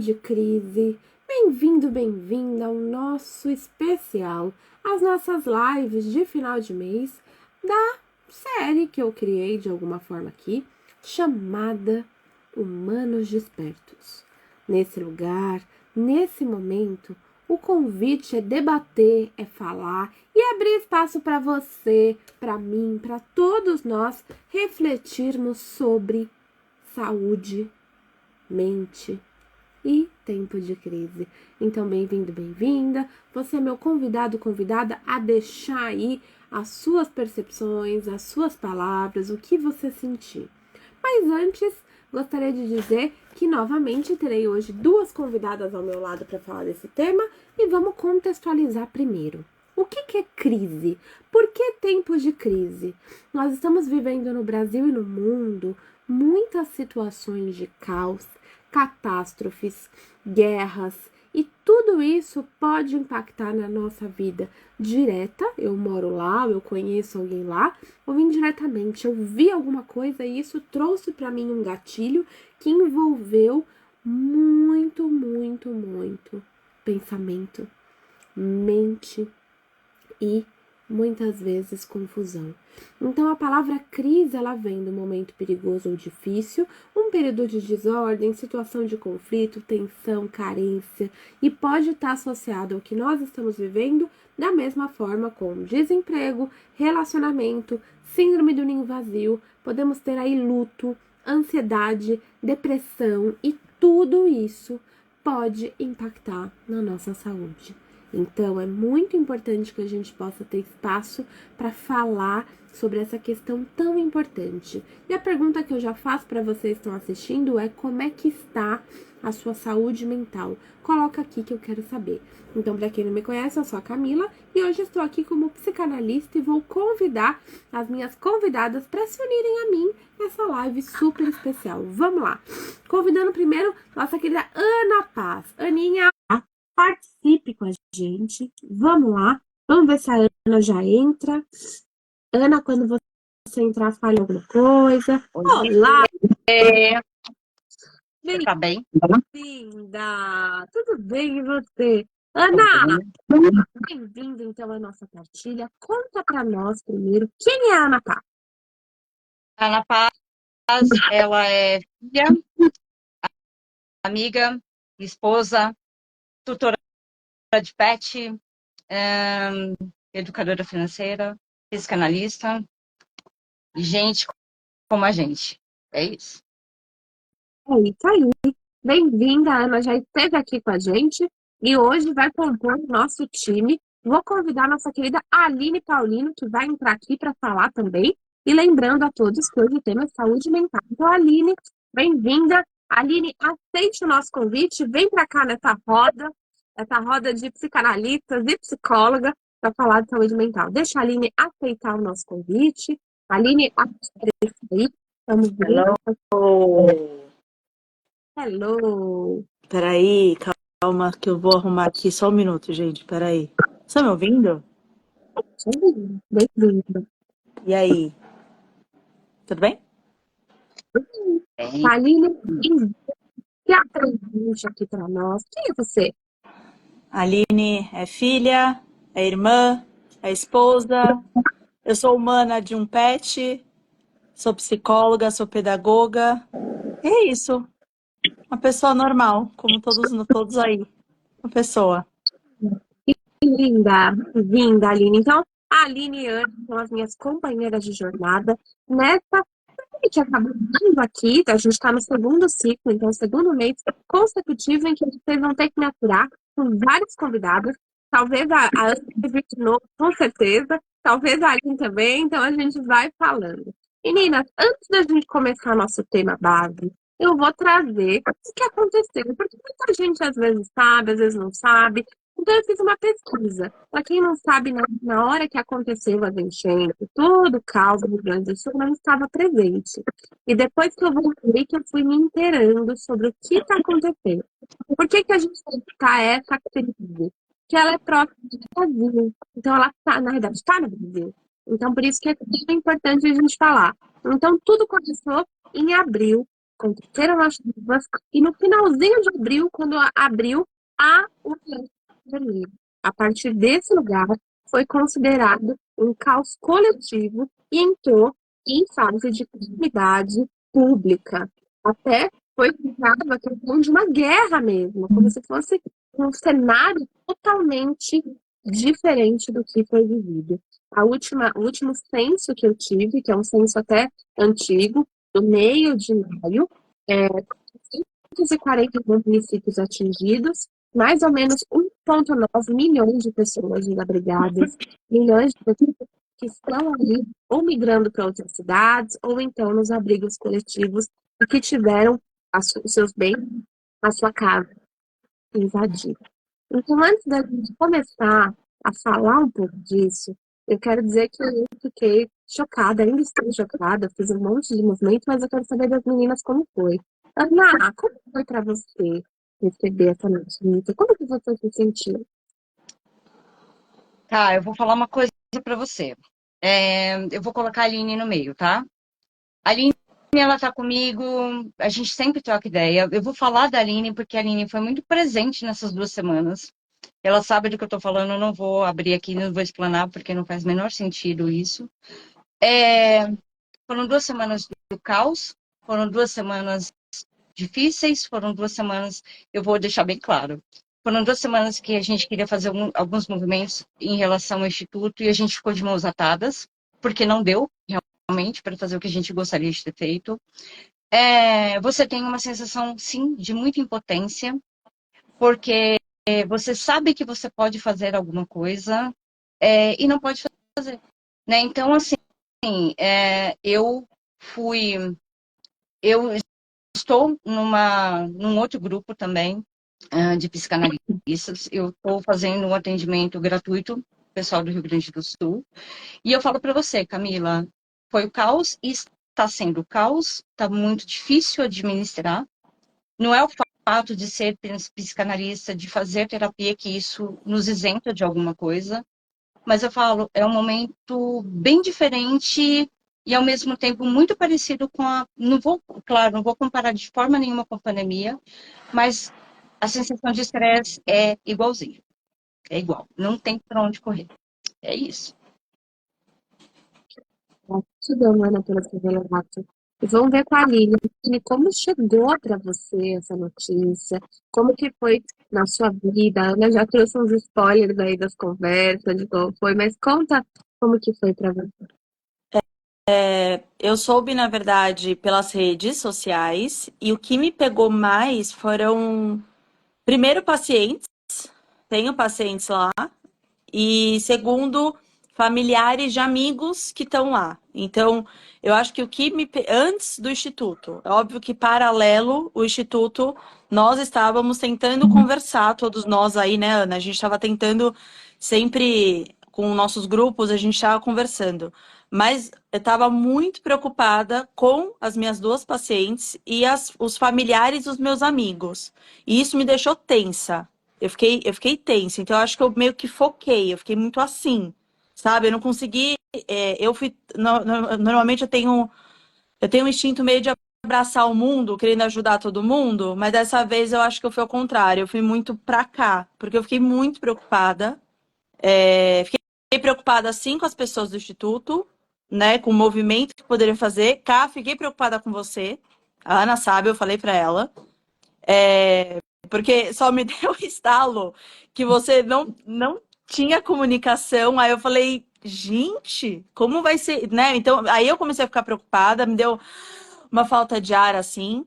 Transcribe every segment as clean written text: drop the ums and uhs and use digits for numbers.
de crise. Bem-vindo, bem-vinda ao nosso especial, às nossas lives de final de mês da série que eu criei de alguma forma aqui, chamada Humanos Despertos. Nesse lugar, nesse momento, o convite é debater, é falar e abrir espaço para você, para mim, para todos nós refletirmos sobre saúde, mente e tempo de crise. Então, bem-vindo, bem-vinda. Você é meu convidado, convidada a deixar aí as suas percepções, as suas palavras, o que você sentir. Mas antes, gostaria de dizer que novamente terei hoje duas convidadas ao meu lado para falar desse tema e vamos contextualizar primeiro. O que é crise? Por que tempos de crise? Nós estamos vivendo no Brasil e no mundo muitas situações de caos, catástrofes, guerras, e tudo isso pode impactar na nossa vida direta. Eu moro lá, eu conheço alguém lá, ou indiretamente eu vi alguma coisa e isso trouxe para mim um gatilho que envolveu muito pensamento, mente e muitas vezes confusão. Então a palavra crise, ela vem do momento perigoso ou difícil, um período de desordem, situação de conflito, tensão, carência, e pode estar associado ao que nós estamos vivendo da mesma forma com desemprego, relacionamento, síndrome do ninho vazio, podemos ter aí luto, ansiedade, depressão, e tudo isso pode impactar na nossa saúde. Então, é muito importante que a gente possa ter espaço para falar sobre essa questão tão importante. E a pergunta que eu já faço para vocês que estão assistindo é: como é que está a sua saúde mental? Coloca aqui que eu quero saber. Então, para quem não me conhece, eu sou a Camila e hoje estou aqui como psicanalista e vou convidar as minhas convidadas para se unirem a mim nessa live super especial. Vamos lá! Convidando primeiro nossa querida Ana Paz. Aninha, participe com a gente. Vamos lá. Vamos ver se a Ana já entra. Ana, quando você entrar, fale alguma coisa. Olá! Tá bem? Bem-vinda! Tudo bem e você? Ana, bem-vinda então à nossa partilha. Conta para nós primeiro quem é a Ana Pá. A Ana Paz, ela é filha, amiga, esposa, tutora de pet, educadora financeira, psicanalista, e gente como a gente. É isso. É isso aí. Bem-vinda, a Ana já esteve aqui com a gente e hoje vai compor o nosso time. Vou convidar a nossa querida Aline Paulino, que vai entrar aqui para falar também. E lembrando a todos que hoje o tema é saúde mental. Então, Aline, bem-vinda. Aline, aceite o nosso convite, vem para cá essa roda de psicanalistas e psicóloga para falar de saúde mental. Deixa a Aline aceitar o nosso convite. Aline, apareça aí. Vamos ver. Hello! Peraí, calma, que eu vou arrumar aqui só um minuto, gente. Peraí. Você tá me ouvindo? Bem-vinda. E aí? Tudo bem? Bem, Aline, que apresente aqui para nós. Quem é você? A Aline é filha, é irmã, é esposa. Eu sou humana de um pet, sou psicóloga, sou pedagoga. E é isso. Uma pessoa normal, como todos aí. Uma pessoa. Linda, bem-vinda, Aline. Então, a Aline e a Ana são as minhas companheiras de jornada nessa que acabou vindo aqui. A gente está no segundo ciclo, então, segundo mês consecutivo em que vocês vão ter que me aturar com vários convidados. Talvez a Ana vir de novo, com certeza. Talvez a Aline também. Então, a gente vai falando. Meninas, antes da gente começar nosso tema base, eu vou trazer o que aconteceu, porque muita gente às vezes sabe, às vezes não sabe. Então, eu fiz uma pesquisa. Para quem não sabe, na hora que aconteceu as enchentes, todo o caos no Rio Grande do Sul não estava presente. E depois que eu voltei, que eu fui me inteirando sobre o que está acontecendo. Por que a gente tem que estar essa crise? Que ela é próxima do Brasil. Então, ela está, na verdade, está no Brasil. Então, por isso que é tão importante a gente falar. Então, tudo começou em abril aconteceram as chuvas, e no finalzinho de abril, quando abriu a Urgência Vermelha. A partir desse lugar, foi considerado um caos coletivo e entrou em fase de calamidade pública. Até foi criada a questão de uma guerra mesmo, como se fosse um cenário totalmente diferente do que foi vivido. O último censo que eu tive, que é um censo até antigo, do meio de maio, 540 municípios atingidos, mais ou menos 1,9 milhões de pessoas desabrigadas, milhões de pessoas que estão ali ou migrando para outras cidades, ou então nos abrigos coletivos e que tiveram os seus bens, a sua casa invadida. Então, antes da gente começar a falar um pouco disso, eu quero dizer que eu fiquei chocada, ainda estou chocada, fiz um monte de movimento, mas eu quero saber das meninas como foi. Ana, como foi para você receber essa notícia? Como que você se sentiu? Tá, eu vou falar uma coisa pra você. Eu vou colocar a Aline no meio, tá? A Aline, ela tá comigo, a gente sempre troca ideia. Eu vou falar da Aline porque a Aline foi muito presente nessas 2 semanas. Ela sabe do que eu tô falando, eu não vou abrir aqui, não vou explanar porque não faz o menor sentido isso. Foram 2 semanas do caos, foram 2 semanas difíceis, foram 2 semanas, eu vou deixar bem claro. Foram 2 semanas que a gente queria fazer alguns movimentos em relação ao Instituto e a gente ficou de mãos atadas, porque não deu realmente para fazer o que a gente gostaria de ter feito. Você tem uma sensação, sim, de muita impotência, porque você sabe que você pode fazer alguma coisa e não pode fazer. Né? Então, assim, eu fui. Eu estou num outro grupo também de psicanalistas. Eu estou fazendo um atendimento gratuito, pessoal do Rio Grande do Sul. E eu falo para você, Camila, foi o caos e está sendo o caos, está muito difícil administrar. Não é o fato de ser psicanalista, de fazer terapia, que isso nos isenta de alguma coisa. Mas eu falo, é um momento bem diferente e ao mesmo tempo muito parecido com a. Claro, não vou comparar de forma nenhuma com a pandemia, mas a sensação de estresse é igualzinho. É igual. Não tem para onde correr. É isso. Gratidão, Ana, pelo seu relato. E vamos ver com a Aline, como chegou para você essa notícia, como que foi na sua vida. A Ana já trouxe uns spoilers aí das conversas, de como foi, mas conta como que foi para você. Eu soube, na verdade, pelas redes sociais, e o que me pegou mais foram, primeiro, pacientes, tenho pacientes lá, e segundo, familiares de amigos que estão lá. Então, eu acho que antes do Instituto, é óbvio que paralelo o Instituto, nós estávamos tentando conversar, todos nós aí, né, Ana? A gente estava tentando sempre, com nossos grupos, a gente estava conversando. Mas eu estava muito preocupada com as minhas 2 pacientes e os familiares dos meus amigos. E isso me deixou tensa. Eu fiquei tensa, então eu acho que eu meio que foquei, eu fiquei muito assim, sabe? Eu não consegui. Eu fui. Normalmente eu tenho um instinto meio de abraçar o mundo, querendo ajudar todo mundo, mas dessa vez eu acho que eu fui ao contrário, eu fui muito pra cá, porque eu fiquei muito preocupada. Fiquei preocupada sim com as pessoas do Instituto, né? Com o movimento que poderia fazer. Cá, fiquei preocupada com você. A Ana sabe, eu falei pra ela. Porque só me deu estalo que você não tinha comunicação. Aí eu falei, gente, como vai ser, né? Então, aí eu comecei a ficar preocupada, me deu uma falta de ar assim.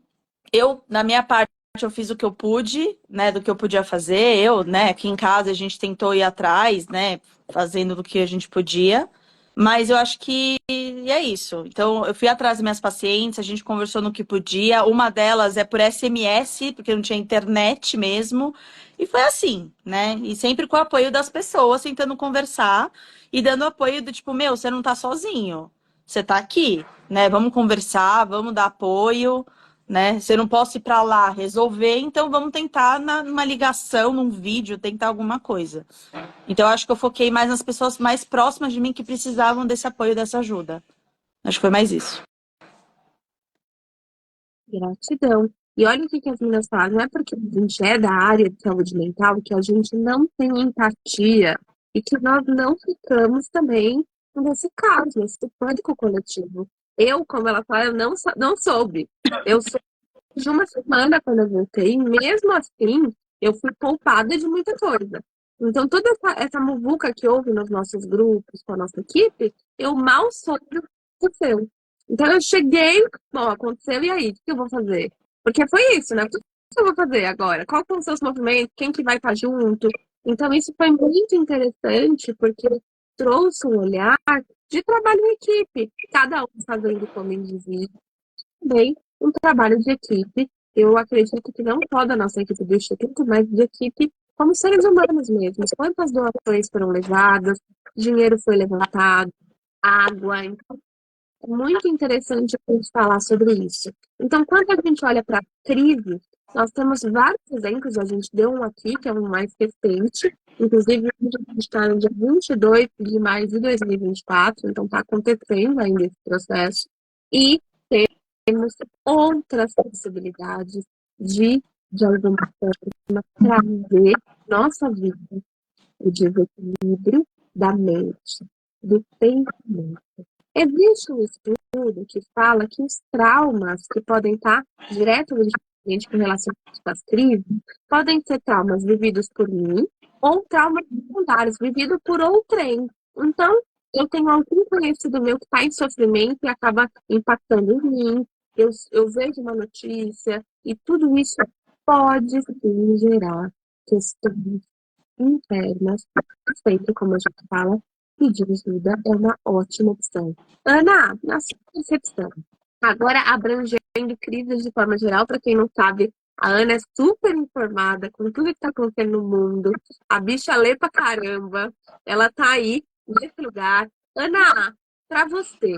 Na minha parte, eu fiz o que eu pude, né, do que eu podia fazer. Né, aqui em casa a gente tentou ir atrás, né, fazendo do que a gente podia. Mas eu acho que é isso. Então, eu fui atrás das minhas pacientes, a gente conversou no que podia. Uma delas é por SMS, porque não tinha internet mesmo. E foi assim, né? E sempre com o apoio das pessoas, tentando conversar e dando apoio do tipo, meu, você não tá sozinho. Você tá aqui, né? Vamos conversar, vamos dar apoio, né? Você não posso ir para lá resolver, então vamos tentar numa ligação, num vídeo, tentar alguma coisa. Então, eu acho que eu foquei mais nas pessoas mais próximas de mim que precisavam desse apoio, dessa ajuda. Acho que foi mais isso. Gratidão. E olha o que as meninas falam, não é porque a gente é da área de saúde mental que a gente não tem empatia e que nós não ficamos também nesse caos, nesse pânico coletivo. Eu, como ela fala, eu não soube. Eu soube de uma semana quando eu voltei, e mesmo assim, eu fui poupada de muita coisa. Então, toda essa muvuca que houve nos nossos grupos, com a nossa equipe, eu mal soube o que aconteceu. Então, eu cheguei, bom, aconteceu, e aí? O que eu vou fazer? Porque foi isso, né? O que eu vou fazer agora? Quais são os seus movimentos? Quem que vai estar junto? Então, isso foi muito interessante, porque trouxe um olhar de trabalho em equipe, cada um fazendo como indivíduo, também um trabalho de equipe. Eu acredito que não só da nossa equipe do Instituto, mas de equipe como seres humanos mesmos. Quantas doações foram levadas, dinheiro foi levantado, água. Então, é muito interessante a gente falar sobre isso. Então, quando a gente olha para a crise, nós temos vários exemplos, a gente deu um aqui, que é um mais recente, inclusive a gente está no dia 22 de maio de 2024, então está acontecendo ainda esse processo, e temos outras possibilidades de alguma forma, trazer nossa vida o desequilíbrio da mente, do pensamento. Existe um estudo que fala que os traumas que podem estar diretamente com relação às crises podem ser traumas vividos por mim ou traumas secundários vividos por outrem. Então, eu tenho algum conhecido meu que está em sofrimento e acaba impactando em mim. Eu vejo uma notícia e tudo isso pode sim gerar questões internas. Sempre, como a gente fala, pedir ajuda é uma ótima opção. Ana, na sua percepção, agora abrangendo crises de forma geral, para quem não sabe, a Ana é super informada com tudo que está acontecendo no mundo. A bicha lê pra caramba. Ela tá aí, nesse lugar. Ana, para você,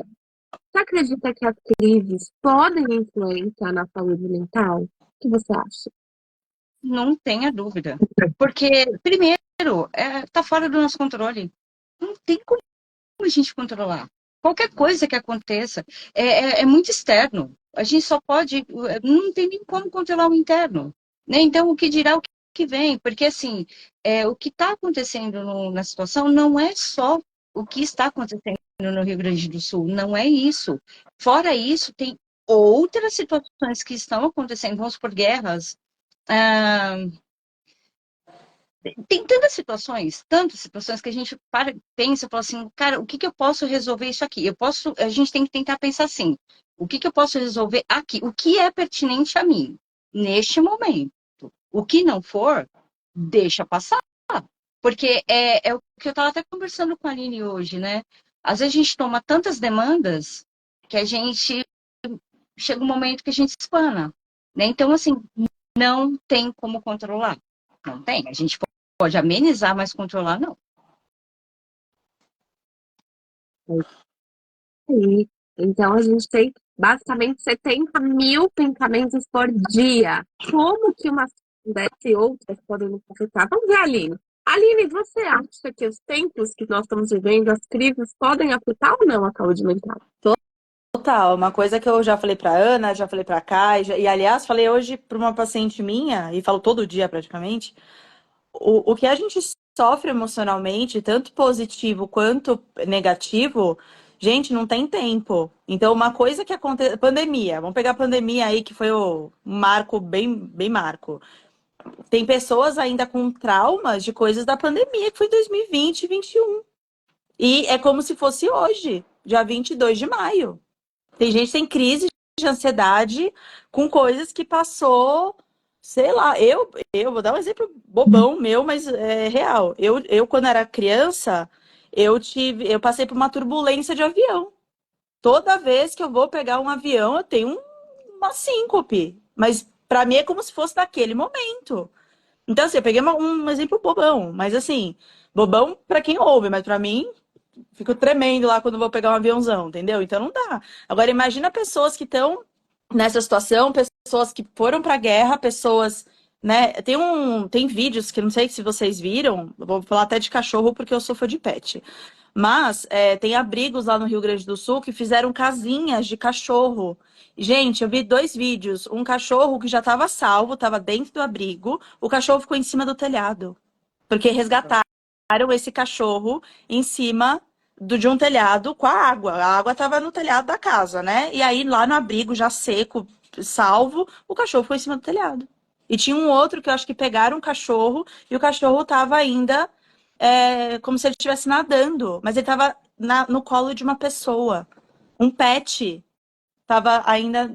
você acredita que as crises podem influenciar na saúde mental? O que você acha? Não tenha dúvida. Porque, primeiro, tá fora do nosso controle. Não tem como a gente controlar. Qualquer coisa que aconteça é muito externo. A gente só pode. Não tem nem como controlar o interno. Né? Então, o que dirá o que vem? Porque, assim, o que está acontecendo na situação não é só o que está acontecendo no Rio Grande do Sul. Não é isso. Fora isso, tem outras situações que estão acontecendo. Vamos por guerras. Ah, tem tantas situações que a gente pensa e fala assim, cara, o que eu posso resolver isso aqui? A gente tem que tentar pensar assim, o que eu posso resolver aqui? O que é pertinente a mim, neste momento? O que não for, deixa passar. Porque é o que eu estava até conversando com a Aline hoje, né? Às vezes a gente toma tantas demandas que a gente chega um momento que a gente espana, né? Então, assim, não tem como controlar. Não tem. A gente pode amenizar, mas controlar não. Sim. Então, a gente tem basicamente 70 mil pensamentos por dia. Como que uma dessa e outras podem nos afetar? Vamos ver, Aline. Aline, você acha que os tempos que nós estamos vivendo, as crises, podem afetar ou não a saúde mental? Total, uma coisa que eu já falei pra Ana, já falei pra Kai, e aliás, falei hoje pra uma paciente minha, e falo todo dia praticamente, o que a gente sofre emocionalmente, tanto positivo quanto negativo, gente, não tem tempo. Então, uma coisa que aconteceu, pandemia, vamos pegar a pandemia aí, que foi o marco, bem marco. Tem pessoas ainda com traumas de coisas da pandemia, que foi 2020, 2021. E é como se fosse hoje, dia 22 de maio. Tem gente que tem crise de ansiedade com coisas que passou, sei lá, eu vou dar um exemplo bobão meu, mas é real. Eu quando era criança, eu passei por uma turbulência de avião. Toda vez que eu vou pegar um avião, eu tenho uma síncope. Mas para mim é como se fosse naquele momento. Então, assim, eu peguei um exemplo bobão, mas assim, bobão para quem ouve, mas para mim fico tremendo lá quando vou pegar um aviãozão, entendeu? Então não dá. Agora imagina pessoas que estão nessa situação, pessoas que foram pra guerra, pessoas, né? Tem vídeos que não sei se vocês viram, eu vou falar até de cachorro porque eu sou fã de pet. Mas tem abrigos lá no Rio Grande do Sul que fizeram casinhas de cachorro. Gente, eu vi 2 vídeos. Um cachorro que já estava salvo, estava dentro do abrigo. O cachorro ficou em cima do telhado. Porque resgataram esse cachorro em cima de um telhado com a água. A água estava no telhado da casa, né? E aí lá no abrigo, já seco, salvo, o cachorro foi em cima do telhado. E tinha um outro que eu acho que pegaram um cachorro e o cachorro estava ainda como se ele estivesse nadando, mas ele estava no colo de uma pessoa. Um pet estava ainda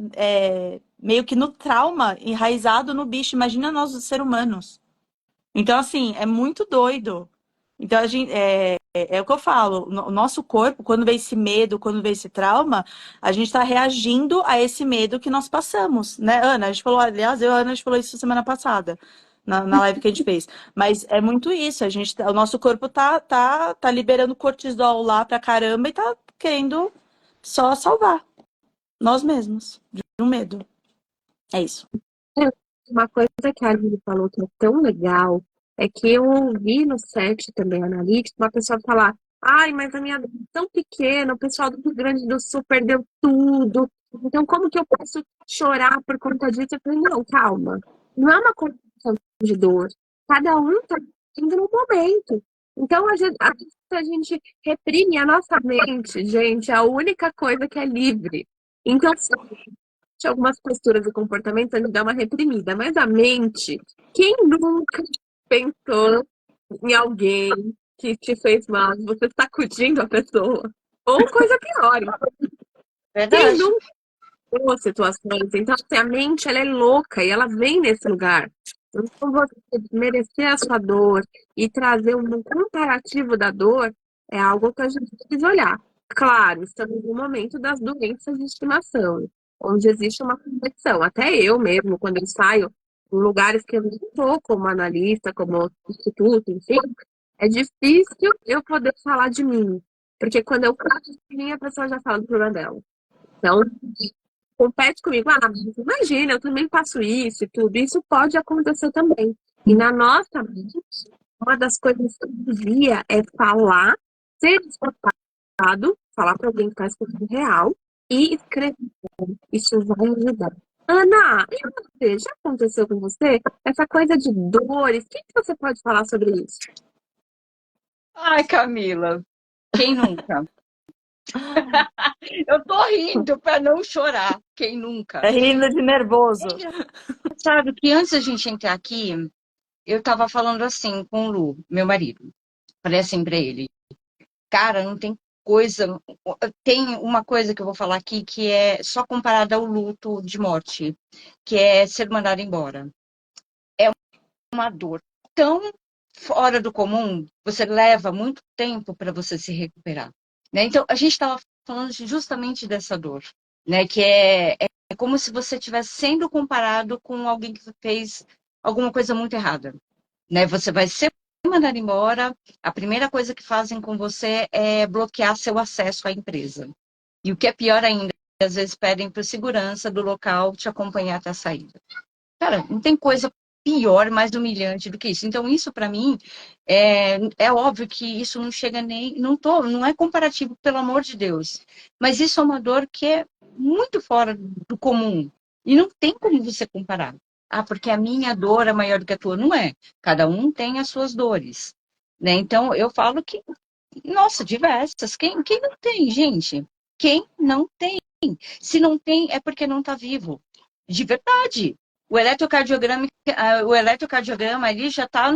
meio que no trauma, enraizado no bicho. Imagina nós, os seres humanos. Então, assim, é muito doido. Então, a gente, é o que eu falo, o nosso corpo, quando vem esse medo, quando vem esse trauma, a gente está reagindo a esse medo que nós passamos, né, Ana? A gente falou, aliás, eu e a Ana, a gente falou isso semana passada, na live que a gente fez. Mas é muito isso, o nosso corpo tá liberando cortisol lá pra caramba e tá querendo só salvar nós mesmos de um medo. É isso. Uma coisa que a Aline falou que é tão legal é que eu ouvi no set também analítico uma pessoa falar: ai, mas a minha dor é tão pequena, o pessoal do Rio Grande do Sul perdeu tudo, então como que eu posso chorar por conta disso? Eu falei: não, calma, não é uma comparação de dor, cada um tá indo no momento. Então a gente reprime a nossa mente, gente, é a única coisa que é livre. Então, tinha algumas posturas e comportamentos a gente dá uma reprimida, mas a mente, quem nunca pensou em alguém que te fez mal, você sacudindo a pessoa? Ou coisa pior, quem Verdade. nunca passou situações? Então, assim, a mente, ela é louca e ela vem nesse lugar. Então, você merecer a sua dor e trazer um comparativo da dor é algo que a gente precisa olhar. Claro, estamos no momento das doenças de estimação, onde existe uma competição. Até eu mesmo, quando eu saio em lugares que eu não estou como analista, como instituto, enfim, é difícil eu poder falar de mim. Porque quando eu falo de mim, a pessoa já fala do problema dela. Então, compete comigo. Ah, mas imagina, eu também faço isso e tudo. Isso pode acontecer também. E na nossa mente, uma das coisas que eu devia é falar, ser escutado, falar para alguém que está escutando real e escrever. Isso vai ajudar. Ana, e você? Já aconteceu com você? Essa coisa de dores, o que você pode falar sobre isso? Ai, Camila, quem nunca? Eu tô rindo para não chorar. Quem nunca? É rindo de nervoso. Sabe que antes da gente entrar aqui, eu tava falando assim com o Lu, meu marido. Falei assim pra ele, cara, não tem coisa. Tem uma coisa que eu vou falar aqui que é só comparada ao luto de morte, que é ser mandado embora. É uma dor tão fora do comum, você leva muito tempo para você se recuperar. Né? Então, a gente estava falando justamente dessa dor, né? Que é como se você estivesse sendo comparado com alguém que fez alguma coisa muito errada. Né? Você vai ser mandado embora, a primeira coisa que fazem com você é bloquear seu acesso à empresa. E o que é pior ainda, às vezes pedem para o segurança do local te acompanhar até a saída. Cara, não tem coisa pior, mais humilhante do que isso. Então, isso para mim é óbvio que isso não chega nem, não é comparativo, pelo amor de Deus. Mas isso é uma dor que é muito fora do comum e não tem como você comparar. Ah, porque a minha dor é maior do que a tua. Não é. Cada um tem as suas dores. Né? Então, eu falo que, nossa, diversas. Quem não tem, gente? Quem não tem? Se não tem, é porque não está vivo. De verdade. O eletrocardiograma ali já está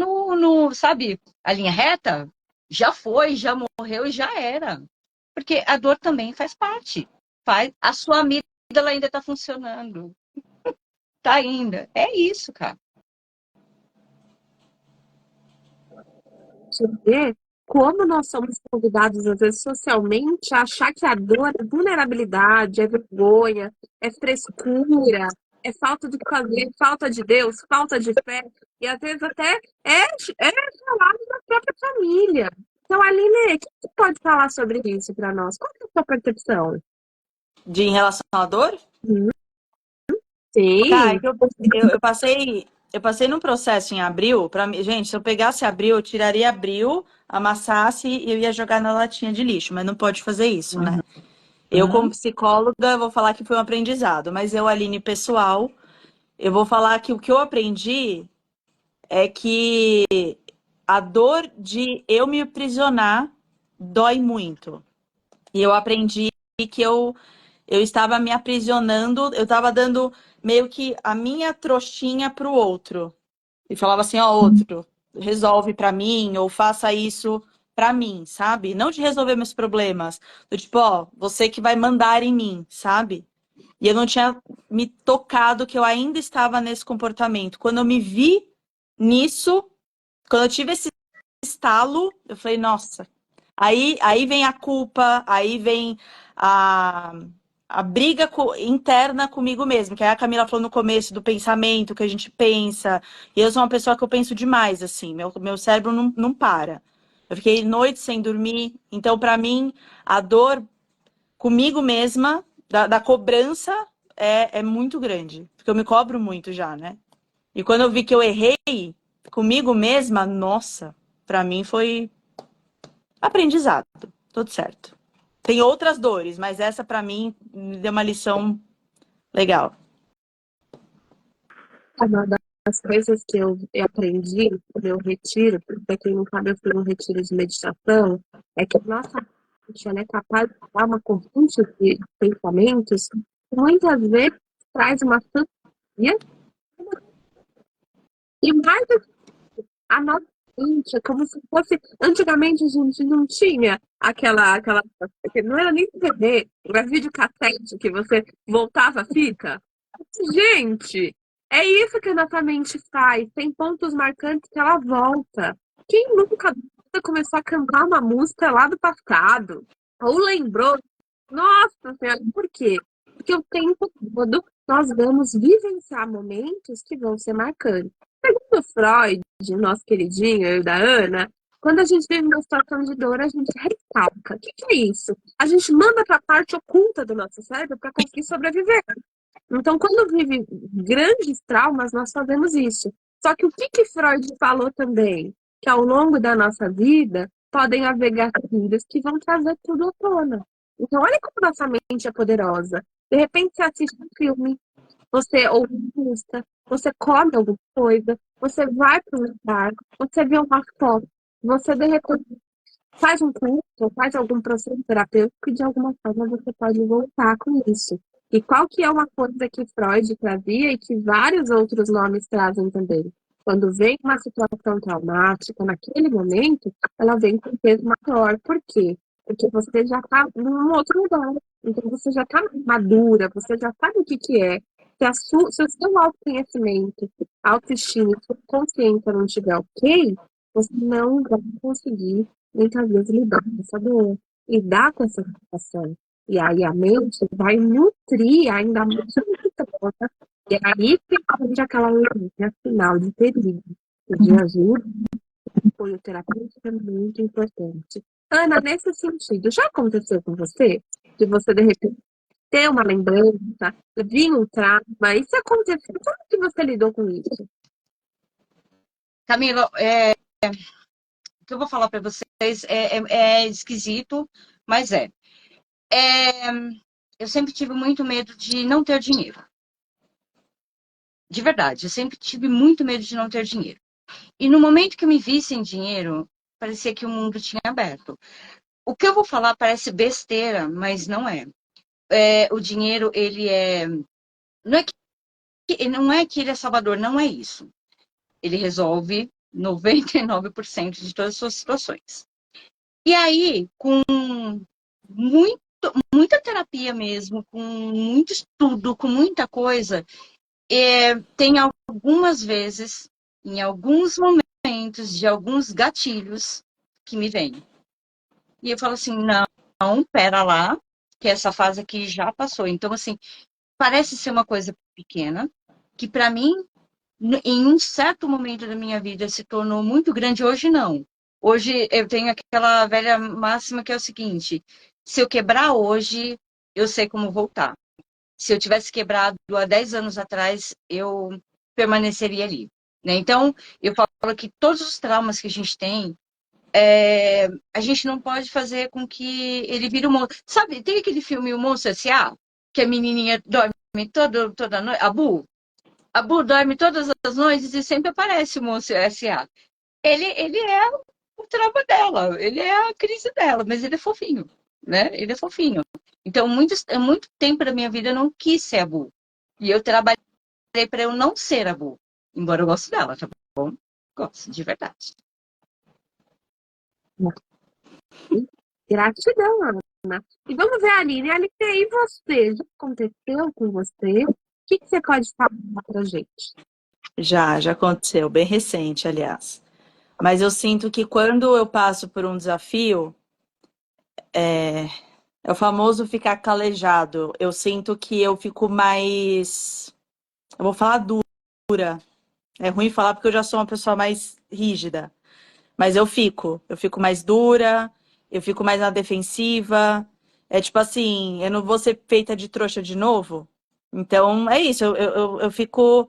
sabe, a linha reta? Já foi, já morreu e já era. Porque a dor também faz parte. A sua amígdala ainda está funcionando. Tá ainda. É isso, cara. Você vê como nós somos convidados, às vezes, socialmente, a achar que a dor é vulnerabilidade, é vergonha, é frescura, é falta do que fazer, falta de Deus, falta de fé, e às vezes até é falado na própria família. Então, Aline, o que você pode falar sobre isso para nós? Qual que é a sua percepção? Em relação à dor? Sim, Cara, eu passei eu passei num processo em abril, para mim, gente, se eu pegasse abril, eu tiraria abril, amassasse e eu ia jogar na latinha de lixo, mas não pode fazer isso, né? Eu, como psicóloga, vou falar que foi um aprendizado, mas eu, Aline, pessoal, eu vou falar que o que eu aprendi é que a dor de eu me aprisionar dói muito. E eu aprendi que eu estava me aprisionando, eu estava dando meio que a minha trouxinha para o outro. E falava assim, ó, outro, resolve pra mim, ou faça isso pra mim, sabe? Não de resolver meus problemas. Do tipo, ó, você que vai mandar em mim, sabe? E eu não tinha me tocado que eu ainda estava nesse comportamento. Quando eu me vi nisso, quando eu tive esse estalo, eu falei, nossa. Aí vem a culpa, aí vem a, a briga interna comigo mesmo, que aí a Camila falou no começo do pensamento, que a gente pensa. E eu sou uma pessoa que eu penso demais, assim, meu cérebro não para. Eu fiquei noites sem dormir, então para mim a dor comigo mesma, da cobrança, é muito grande, porque eu me cobro muito já, né? E quando eu vi que eu errei comigo mesma, nossa, para mim foi aprendizado, tudo certo. Tem outras dores, mas essa para mim me deu uma lição legal. Uma das coisas que eu aprendi no meu retiro, para quem não sabe, eu fui num retiro de meditação, é que nossa mente ela é capaz de dar uma corrente de pensamentos que muitas vezes traz uma fantasia e mais a nossa mente é como se fosse. Antigamente a gente não tinha aquela. Não era nem TV, era videocassete que você voltava a fita. Gente, é isso que a nossa mente faz. Tem pontos marcantes que ela volta. Quem nunca começou a cantar uma música lá do passado? Ou lembrou? Nossa Senhora, por quê? Porque o tempo todo nós vamos vivenciar momentos que vão ser marcantes. Segundo Freud, nosso queridinho, eu e da Ana, quando a gente vive uma situação de dor, a gente recalca. O que é isso? A gente manda para a parte oculta do nosso cérebro para conseguir sobreviver. Então, quando vive grandes traumas, nós fazemos isso. Só que o que Freud falou também? Que ao longo da nossa vida podem haver gatilhos que vão trazer tudo à tona. Então, olha como nossa mente é poderosa. De repente, você assiste um filme, você ouve música, você come alguma coisa, você vai para um lugar, você vê uma foto, você de repente faz um curso, faz algum processo terapêutico e de alguma forma você pode voltar com isso. E qual que é uma coisa que Freud trazia e que vários outros nomes trazem também? Quando vem uma situação traumática, naquele momento, ela vem com peso maior. Por quê? Porque você já está num outro lugar. Então você já está madura, você já sabe o que é. Se o seu autoconhecimento, autoestima, sua consciência não estiver ok, você não vai conseguir muitas vezes lidar com essa dor, lidar com essa situação. E aí a mente vai nutrir ainda mais muita coisa. E aí tem aquela linha final de perigo, de ajuda, apoio terapêutico é muito importante. Ana, nesse sentido, já aconteceu com você? De você, de repente, ter uma lembrança, vir um trauma, isso aconteceu, como que você lidou com isso? Camila, o que eu vou falar para vocês é esquisito, mas eu sempre tive muito medo de não ter dinheiro. De verdade, eu sempre tive muito medo de não ter dinheiro. E no momento que eu me vi sem dinheiro, parecia que o mundo tinha aberto. O que eu vou falar parece besteira, mas não é. O dinheiro, ele é... Não é que ele é salvador, não é isso. Ele resolve 99% de todas as suas situações. E aí, com muita terapia mesmo, com muito estudo, com muita coisa, tem algumas vezes, em alguns momentos, de alguns gatilhos que me vêm. E eu falo assim, não, pera lá, que essa fase aqui já passou. Então, assim, parece ser uma coisa pequena, que para mim, em um certo momento da minha vida, se tornou muito grande. Hoje, não. Hoje, eu tenho aquela velha máxima que é o seguinte, se eu quebrar hoje, eu sei como voltar. Se eu tivesse quebrado há 10 anos atrás, eu permaneceria ali. né? Então, eu falo que todos os traumas que a gente tem, a gente não pode fazer com que ele vire um monstro. Sabe, tem aquele filme O Monstro S.A., que a menininha dorme toda noite, a Bu dorme todas as noites e sempre aparece o Monstro S.A. Ele é o trauma dela, ele é a crise dela, mas ele é fofinho, né? Ele é fofinho. Então, muito tempo da minha vida eu não quis ser a Bu. E eu trabalhei para eu não ser a Bu. Embora eu goste dela, tá bom? Gosto, de verdade. Gratidão, Ana. E vamos ver a Aline. Aline, e você? Já aconteceu com você? O que você pode falar pra gente? Já aconteceu, bem recente, aliás. Mas eu sinto que quando eu passo por um desafio, é o famoso ficar calejado. Eu sinto que eu fico mais. Eu vou falar dura. É ruim falar porque eu já sou uma pessoa mais rígida. Mas eu fico mais dura, eu fico mais na defensiva. É tipo assim, eu não vou ser feita de trouxa de novo. Então é isso, eu fico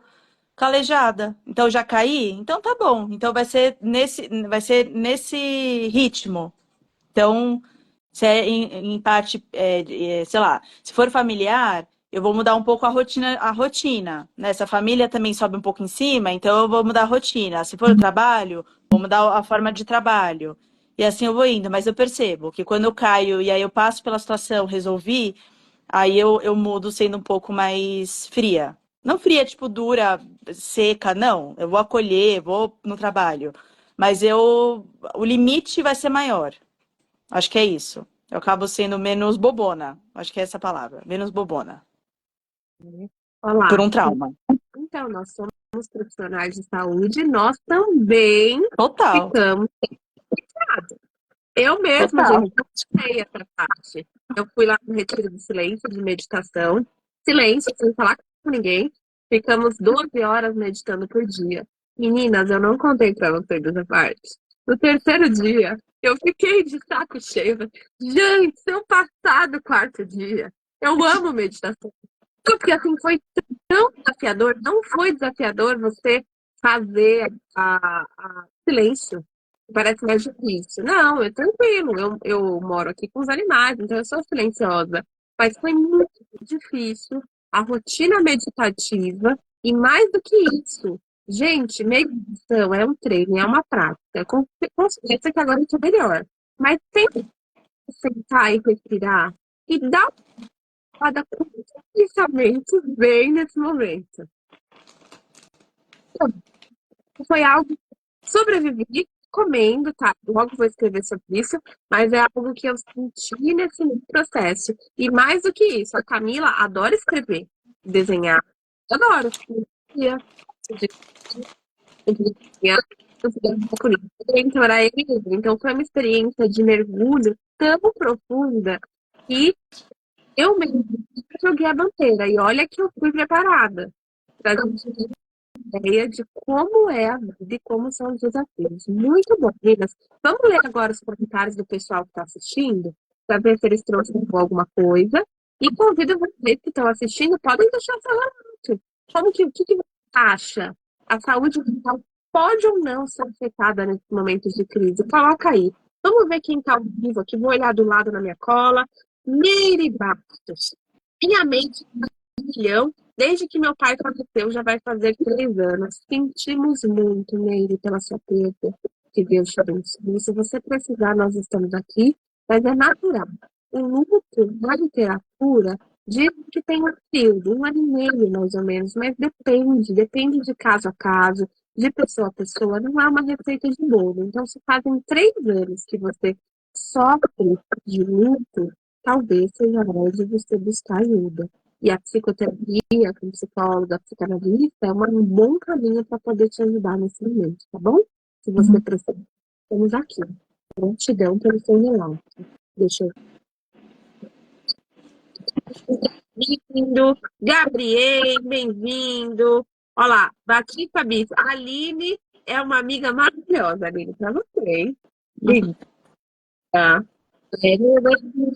calejada. Então já caí? Então tá bom. Então vai ser nesse ritmo. Então, se é em parte, sei lá, se for familiar, eu vou mudar um pouco a rotina, né? Se a família também sobe um pouco em cima, então eu vou mudar a rotina. Se for o trabalho, vou mudar a forma de trabalho. E assim eu vou indo, mas eu percebo que quando eu caio e aí eu passo pela situação, resolvi, aí eu mudo sendo um pouco mais fria. Não fria, tipo, dura, seca, não. Eu vou acolher, vou no trabalho. Mas o limite vai ser maior. Acho que é isso. Eu acabo sendo menos bobona. Acho que é essa a palavra. Menos bobona. Por Olá. um trauma. Então, nós somos profissionais de saúde, nós também Total. ficamos cansados. Eu mesma, Total. gente, não sei essa parte. Eu fui lá no retiro de silêncio, de meditação. Silêncio, sem falar com ninguém. Ficamos 12 horas meditando por dia. Meninas, eu não contei pra vocês essa parte. No terceiro dia, eu fiquei de saco cheio. Gente, se eu passar do quarto dia, eu amo meditação. Porque assim foi tão desafiador, não foi desafiador você fazer silêncio. Parece mais difícil. Não, é tranquilo. Eu moro aqui com os animais, então eu sou silenciosa. Mas foi muito difícil a rotina meditativa e mais do que isso. Gente, meditação é um treino, é uma prática. Com certeza que agora eu estou melhor. Mas tem que sentar e respirar e dar cada pensamento bem nesse momento. Foi algo que sobrevivi comendo, tá? Logo vou escrever sobre isso, mas é algo que eu senti nesse processo. E mais do que isso, a Camila adora escrever, desenhar. Adoro. Então, era ele. Então, foi uma experiência de mergulho tão profunda que eu mesmo joguei a bandeira. E olha que eu fui preparada para ideia de como é a vida e como são os desafios. Muito bom, meninas. Vamos ler agora os comentários do pessoal que está assistindo, para ver se eles trouxeram alguma coisa. E convido vocês que estão assistindo, podem deixar seu relato. O que você acha? A saúde mental pode ou não ser afetada nesses momentos de crise? Coloca aí. Vamos ver quem está ao vivo aqui. Vou olhar do lado na minha cola. Meire Bastos. Minha mente é um milhão. Desde que meu pai faleceu, já vai fazer 3 anos. Sentimos muito, Neide, pela sua perda. Que Deus te abençoe. Se você precisar, nós estamos aqui. Mas é natural. O luto na literatura diz que tem um período, 1 ano e meio, mais ou menos. Mas depende de caso a caso, de pessoa a pessoa. Não é uma receita de bolo. Então, se fazem 3 anos que você sofre de luto, talvez seja hora de você buscar ajuda. E a psicoterapia, com psicóloga, psicanalista, é um bom caminho para poder te ajudar nesse momento, tá bom? Se você precisar, estamos aqui. Gratidão pelo seu relato. Deixa eu. Bem-vindo, Gabriel, bem-vindo. Olha lá, Batista Bispo. A Aline é uma amiga maravilhosa, Aline, para você, hein? Linda.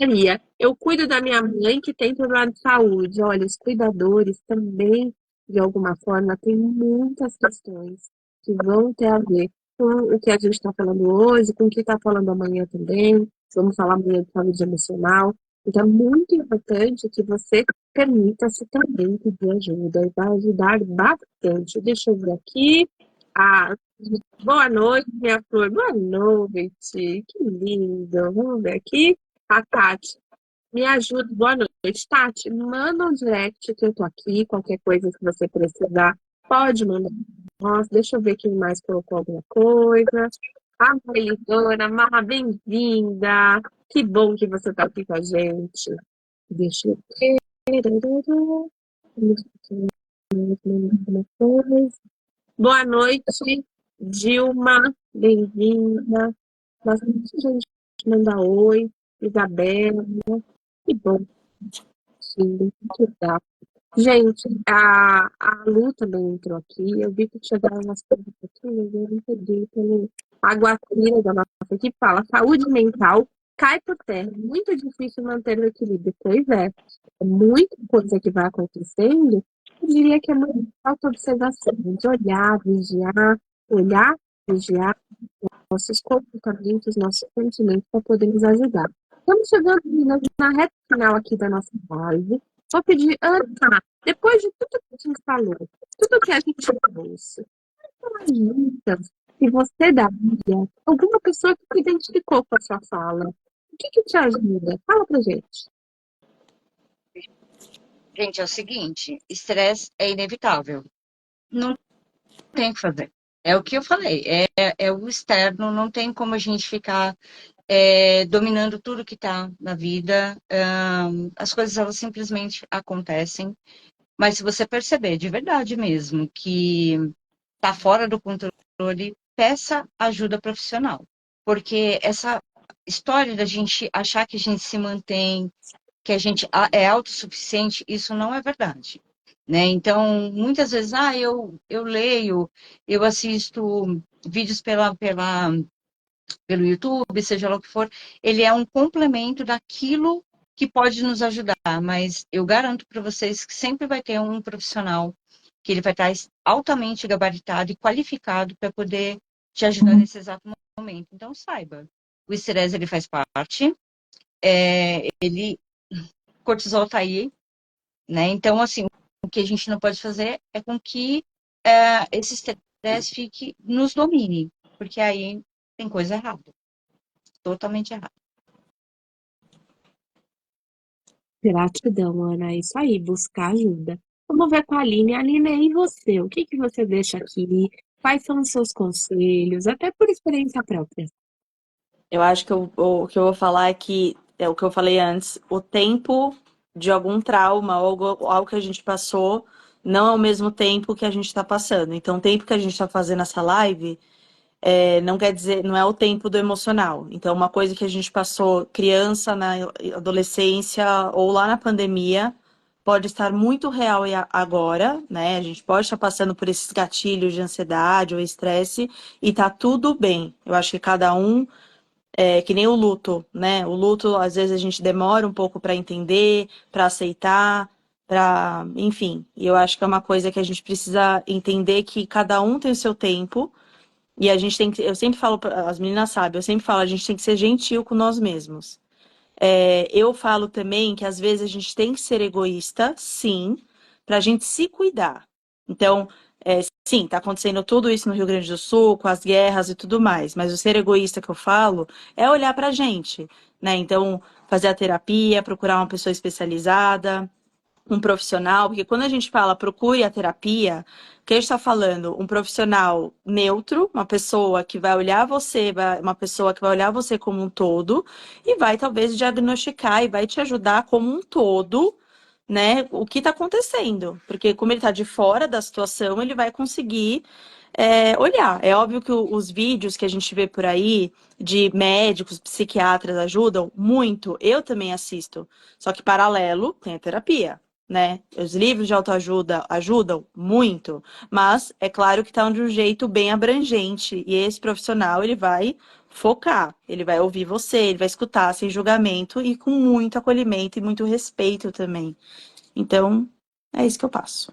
Maria, eu cuido da minha mãe que tem problema de saúde. Olha, os cuidadores também, de alguma forma, têm muitas questões. que vão ter a ver com o que a gente está falando hoje, com o que está falando amanhã também. Vamos falar amanhã de saúde emocional. Então, é muito importante que você permita-se também pedir ajuda e vai ajudar bastante. Deixa eu ver aqui. Ah, boa noite, minha flor. Boa noite. Que lindo. Vamos ver aqui. A Tati. Me ajuda. Boa noite, Tati. Manda um direct que eu tô aqui. Qualquer coisa que você precisar, pode mandar. Nossa, deixa eu ver quem mais colocou alguma coisa. A Maridona, Marra, bem-vinda. Que bom que você tá aqui com a gente. Deixa eu ver. Alguma coisa. Boa noite, Dilma. Bem-vinda. Bastante gente manda oi. Isabela. Que bom. Sim, que legal. Gente, a Lu também entrou aqui. Eu vi que chegaram umas coisas aqui, mas eu não peguei pelo Aguaquina da nossa equipe. Fala, saúde mental cai por terra. Muito difícil manter o equilíbrio. Pois é muita coisa que vai acontecendo. Eu diria que é muito auto-observação. De olhar, vigiar nossos comportamentos, nossos sentimentos para poder nos ajudar. Estamos chegando, meninas, na reta final aqui da nossa live. Vou pedir, Ana, depois de tudo que a gente falou, tudo que a gente trouxe, umas dicas que você daria, alguma pessoa que se identificou com a sua fala, o que te ajuda? Fala pra gente. Gente, é o seguinte, estresse é inevitável. Não tem o que fazer. É o que eu falei, é o externo, não tem como a gente ficar dominando tudo que está na vida. As coisas, elas simplesmente acontecem. Mas se você perceber de verdade mesmo que está fora do controle, peça ajuda profissional. Porque essa história da gente achar que a gente se mantém, que a gente é autossuficiente, isso não é verdade. Né? Então, muitas vezes, eu leio, eu assisto vídeos pelo YouTube, seja lá o que for, ele é um complemento daquilo que pode nos ajudar, mas eu garanto para vocês que sempre vai ter um profissional que ele vai estar altamente gabaritado e qualificado para poder te ajudar nesse exato momento. Então, saiba, o estresse, ele faz parte, ele, cortisol está aí, né? Então, assim, o que a gente não pode fazer é com que esse estresse nos domine, porque aí tem coisa errada, totalmente errada. Gratidão, Ana. É isso aí, buscar ajuda. Vamos ver com a Aline. Aline, e você? O que você deixa aqui? Quais são os seus conselhos? Até por experiência própria. Eu acho que o que eu vou falar é que, é o que eu falei antes, o tempo de algum trauma ou algo que a gente passou não é o mesmo tempo que a gente está passando. Então, o tempo que a gente está fazendo essa live não quer dizer, não é o tempo do emocional. Então, uma coisa que a gente passou criança, na adolescência ou lá na pandemia, pode estar muito real agora, né? A gente pode estar passando por esses gatilhos de ansiedade ou estresse e tá tudo bem. Eu acho que cada um que nem o luto, né? O luto, às vezes, a gente demora um pouco para entender, para aceitar, enfim. E eu acho que é uma coisa que a gente precisa entender que cada um tem o seu tempo. E a gente tem que, eu sempre falo, as meninas sabem, eu sempre falo, a gente tem que ser gentil com nós mesmos. Eu falo também que às vezes a gente tem que ser egoísta, sim, para a gente se cuidar. Então, sim, está acontecendo tudo isso no Rio Grande do Sul, com as guerras e tudo mais, mas o ser egoísta que eu falo é olhar para a gente, né? Então, fazer a terapia, procurar uma pessoa especializada, um profissional, porque quando a gente fala procure a terapia, o que a gente está falando? Um profissional neutro, uma pessoa que vai olhar você, uma pessoa que vai olhar você como um todo e vai talvez diagnosticar e vai te ajudar como um todo, né? O que está acontecendo? Porque como ele está de fora da situação, ele vai conseguir olhar. É óbvio que os vídeos que a gente vê por aí de médicos, psiquiatras ajudam muito. Eu também assisto. Só que paralelo tem a terapia, né? Os livros de autoajuda ajudam muito, mas é claro que está de um jeito bem abrangente e esse profissional ele vai focar, ele vai ouvir você, ele vai escutar sem julgamento e com muito acolhimento e muito respeito também. Então, é isso que eu passo.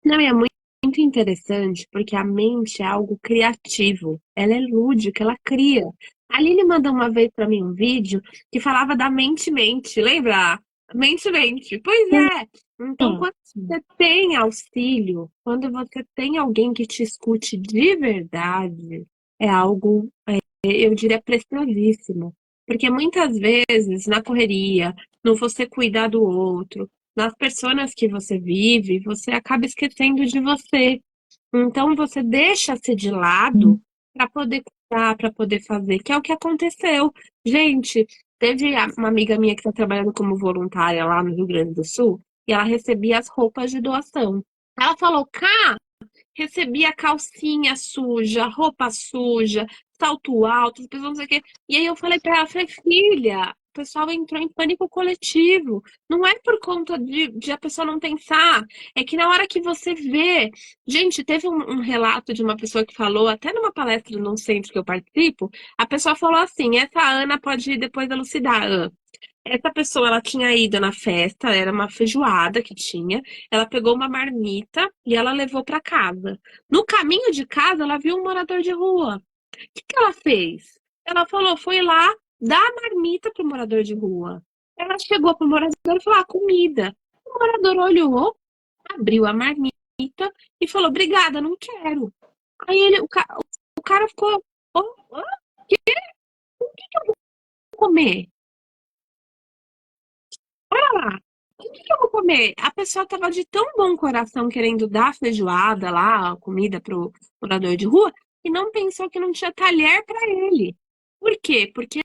Não, é muito muito interessante porque a mente é algo criativo, ela é lúdica, ela cria. A Aline mandou uma vez para mim um vídeo que falava da mente-mente, lembra? Mente-mente. Pois é. Então, Sim. quando você tem auxílio, quando você tem alguém que te escute de verdade, é algo, eu diria, preciosíssimo. Porque muitas vezes, na correria, no você cuidar do outro, nas pessoas que você vive, você acaba esquecendo de você. Então você deixa-se de lado para poder cuidar, para poder fazer, que é o que aconteceu. Gente, teve uma amiga minha que está trabalhando como voluntária lá no Rio Grande do Sul, e ela recebia as roupas de doação. Ela falou, recebia calcinha suja, roupa suja, salto alto, as pessoas não sei o quê. E aí eu falei pra ela, falei, filha, o pessoal entrou em pânico coletivo. Não é por conta de a pessoa não pensar, é que na hora que você vê. Gente, teve um relato de uma pessoa que falou, até numa palestra num centro que eu participo, a pessoa falou assim: essa Ana pode depois elucidar. Essa pessoa, ela tinha ido na festa, era uma feijoada que tinha. Ela pegou uma marmita e ela levou para casa. No caminho de casa, ela viu um morador de rua. O que ela fez? Ela falou, foi lá dar a marmita pro morador de rua. Ela chegou pro morador e falou, comida. O morador olhou, abriu a marmita e falou, obrigada, não quero. Aí o cara ficou, "Ô, ô, comer? Ah, o que que eu vou comer? A pessoa tava de tão bom coração querendo dar feijoada lá, a comida pro morador de rua, e não pensou que não tinha talher para ele. Por quê? Porque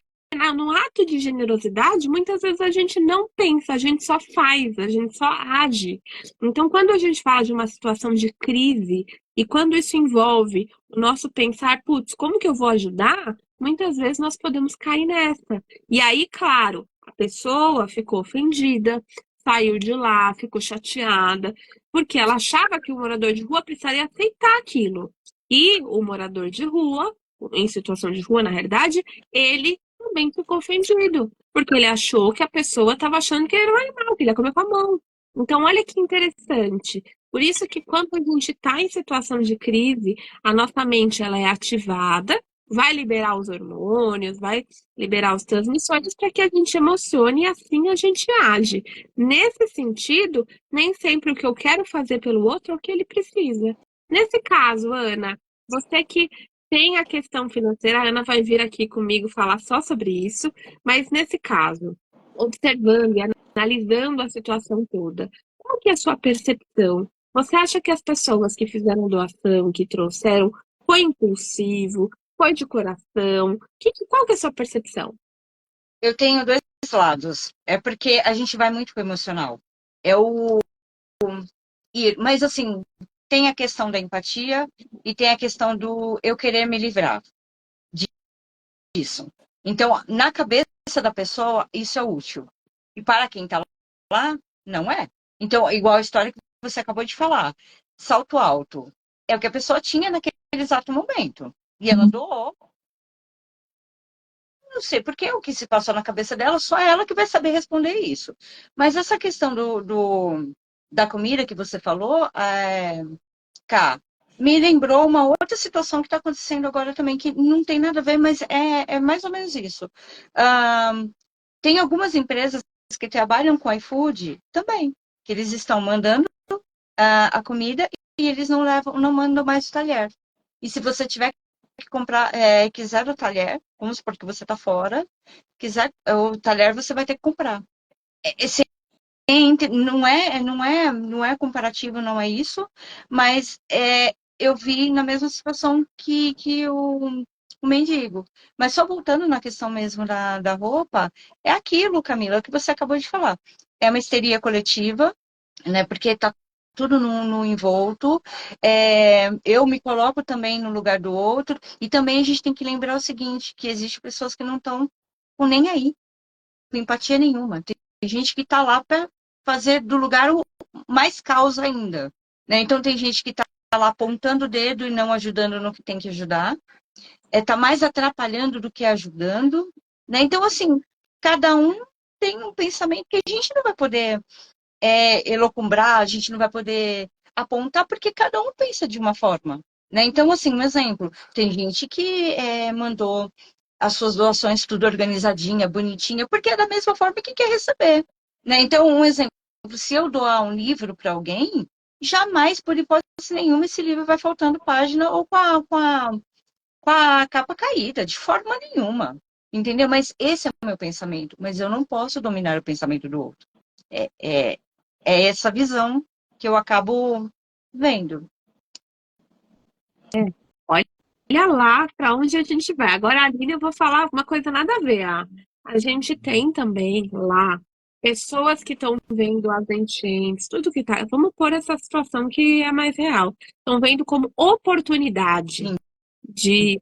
no ato de generosidade, muitas vezes a gente não pensa, a gente só faz, a gente só age. Então, quando a gente fala de uma situação de crise, e quando isso envolve o nosso pensar, putz, como que eu vou ajudar? Muitas vezes nós podemos cair nessa. E aí, claro, a pessoa ficou ofendida, saiu de lá, ficou chateada, porque ela achava que o morador de rua precisaria aceitar aquilo. E o morador de rua, em situação de rua, na realidade, ele também ficou ofendido, porque ele achou que a pessoa estava achando que ele era um animal, que ele ia comer com a mão. Então, olha que interessante. Por isso que quando a gente está em situação de crise, a nossa mente ela é ativada, vai liberar os hormônios, vai liberar os transmissores para que a gente emocione e assim a gente age. Nesse sentido, nem sempre o que eu quero fazer pelo outro é o que ele precisa. Nesse caso, Ana, você que tem a questão financeira, a Ana vai vir aqui comigo falar só sobre isso, mas nesse caso, observando e analisando a situação toda, qual que é a sua percepção? Você acha que as pessoas que fizeram doação, que trouxeram, foi impulsivo? Foi de coração? Qual que é a sua percepção? Eu tenho dois lados. É porque a gente vai muito com o emocional. É o ir, mas assim, tem a questão da empatia e tem a questão do eu querer me livrar disso. Então, na cabeça da pessoa, isso é útil. E para quem está lá, não é. Então, igual a história que você acabou de falar. Salto alto. É o que a pessoa tinha naquele exato momento. E ela doou. Não sei porque o que se passou na cabeça dela, só ela que vai saber responder isso. Mas essa questão da comida que você falou, cá, me lembrou uma outra situação que está acontecendo agora também, que não tem nada a ver, mas é mais ou menos isso. Tem algumas empresas que trabalham com iFood também, que eles estão mandando a comida e eles não levam, não mandam mais o talher. E se você tiver que comprar, quiser o talher, vamos supor que você está fora, quiser o talher, você vai ter que comprar. Esse não é comparativo, não é isso, mas eu vi na mesma situação que o mendigo. Mas só voltando na questão mesmo da roupa, é aquilo, Camila, que você acabou de falar. É uma histeria coletiva, né? Porque está tudo no envolto. Eu me coloco também no lugar do outro. E também a gente tem que lembrar o seguinte, que existem pessoas que não estão com nem aí, com empatia nenhuma. Tem gente que está lá para fazer do lugar o mais caos ainda. Né? Então tem gente que está lá apontando o dedo e não ajudando no que tem que ajudar. Está mais atrapalhando do que ajudando. Né? Então, assim, cada um tem um pensamento que a gente não vai poder elocumbrar, a gente não vai poder apontar porque cada um pensa de uma forma, né? Então, assim, um exemplo, tem gente que mandou as suas doações tudo organizadinha, bonitinha, porque é da mesma forma que quer receber, né? Então, um exemplo, se eu doar um livro para alguém, jamais, por hipótese nenhuma, esse livro vai faltando página ou com a capa caída, de forma nenhuma. Entendeu? Mas esse é o meu pensamento. Mas eu não posso dominar o pensamento do outro. É, é, é essa visão que eu acabo vendo. Olha lá para onde a gente vai. Agora, Aline, eu vou falar uma coisa nada a ver. A gente tem também lá pessoas que estão vendo as enchentes, tudo que tá. Vamos pôr essa situação que é mais real. Estão vendo como oportunidade Sim. de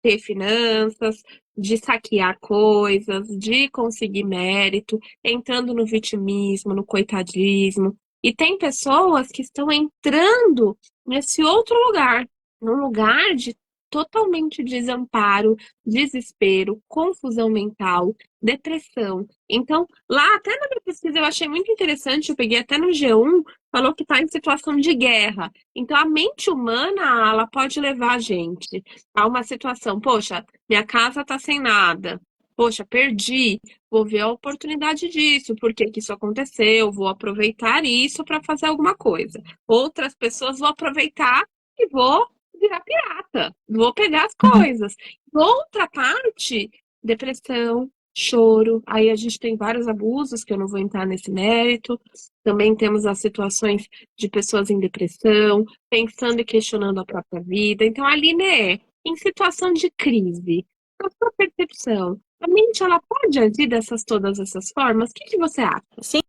ter finanças, de saquear coisas, de conseguir mérito, entrando no vitimismo, no coitadismo. E tem pessoas que estão entrando nesse outro lugar, num lugar de totalmente desamparo, desespero, confusão mental, depressão. Então, lá até na minha pesquisa eu achei muito interessante, eu peguei até no G1, falou que está em situação de guerra. Então, a mente humana, ela pode levar a gente a uma situação, poxa, minha casa tá sem nada, poxa, perdi, vou ver a oportunidade disso, por que que isso aconteceu, vou aproveitar isso para fazer alguma coisa. Outras pessoas vão aproveitar e vou virar pirata, vou pegar as coisas. Outra parte, depressão, choro, aí a gente tem vários abusos que eu não vou entrar nesse mérito. Também temos as situações de pessoas em depressão, pensando e questionando a própria vida. Então, ali, né, em situação de crise, na sua percepção, a mente ela pode agir dessas todas essas formas? O que que você acha? Sim,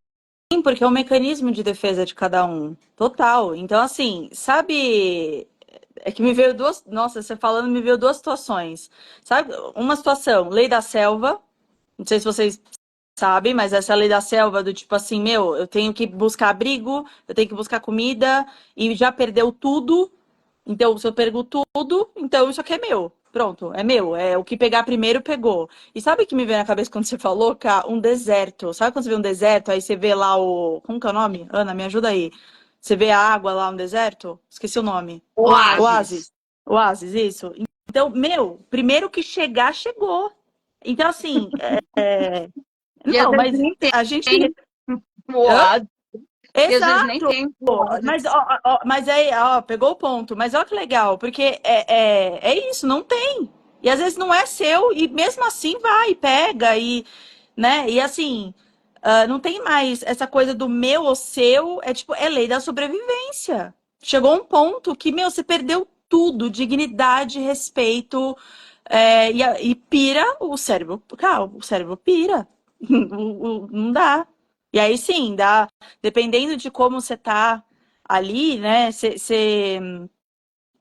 porque é um mecanismo de defesa de cada um. Total. Então, assim, sabe. É que me veio duas. Nossa, você falando, me veio duas situações. Sabe? Uma situação, lei da selva. Não sei se vocês sabem, mas essa é a lei da selva, do tipo assim, meu, eu tenho que buscar abrigo, eu tenho que buscar comida, e já perdeu tudo. Então, se eu pego tudo, então isso aqui é meu. Pronto, é meu. É o que pegar primeiro, pegou. E sabe o que me veio na cabeça quando você falou, Cá? Um deserto. Sabe quando você vê um deserto, aí você vê lá o. Como que é o nome? Ana, me ajuda aí. Você vê a água lá no deserto? Esqueci o nome. Oásis. Oásis. Oásis, isso. Então, meu, primeiro que chegar, chegou. Então, assim, E às não, vezes mas nem a gente. tem Hã? oásis. E às vezes nem Exato. tem oásis. Mas, mas aí, pegou o ponto. Mas olha que legal, porque é isso, não tem. E às vezes não é seu, e mesmo assim vai, pega, e, né? E assim, não tem mais essa coisa do meu ou seu, é tipo, é lei da sobrevivência. Chegou um ponto que, meu, você perdeu tudo, dignidade, respeito, e pira o cérebro. Cara, o cérebro pira. Não dá. E aí sim, dá. Dependendo de como você tá ali, né?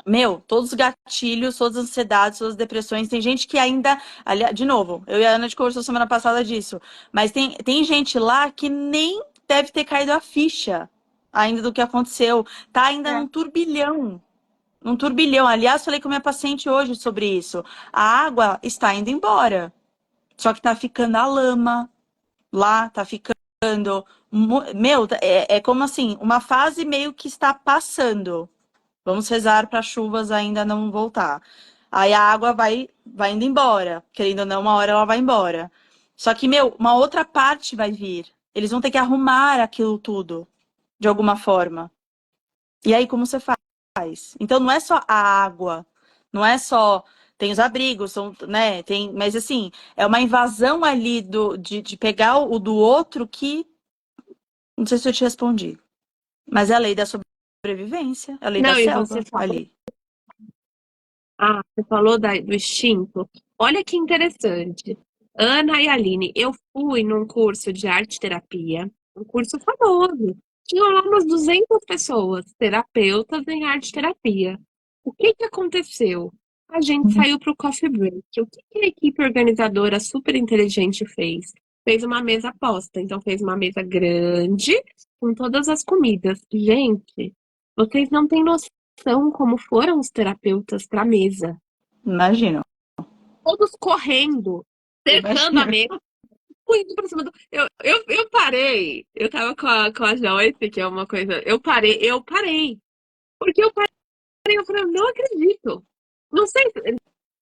Meu, todos os gatilhos, todas as ansiedades, todas as depressões. Tem gente que ainda. Ali, de novo, eu e a Ana a gente conversou semana passada disso. Mas tem gente lá que nem deve ter caído a ficha ainda do que aconteceu. Tá ainda É. num turbilhão. Num turbilhão. Aliás, falei com a minha paciente hoje sobre isso. A água está indo embora. Só que tá ficando a lama lá, tá ficando. Meu, é como assim, uma fase meio que está passando. Vamos rezar para chuvas ainda não voltar. Aí a água vai indo embora. Querendo ou não, uma hora ela vai embora. Só que, meu, uma outra parte vai vir. Eles vão ter que arrumar aquilo tudo, de alguma forma. E aí, como você faz? Então, não é só a água, não é só. Tem os abrigos, são, né? Mas assim, é uma invasão ali de pegar o do outro que. Não sei se eu te respondi. Mas é a lei da sobrevivência, é a lei da Não, e você selva falou, ali. você falou do instinto. Olha que interessante. Ana e Aline, eu fui num curso de arte terapia, um curso famoso. Tinha lá umas 200 pessoas, terapeutas em arte terapia. O que que aconteceu? A gente saiu para o coffee break. O que que a equipe organizadora super inteligente fez? Fez uma mesa posta. Então, fez uma mesa grande com todas as comidas. Gente, vocês não têm noção como foram os terapeutas para a mesa. Imagino. Todos correndo, cercando a Imagino. mesa. muito pra cima do. Eu parei. Eu tava com a Joyce, que é uma coisa. Eu parei. Porque eu parei, eu falei, eu não acredito. Não sei,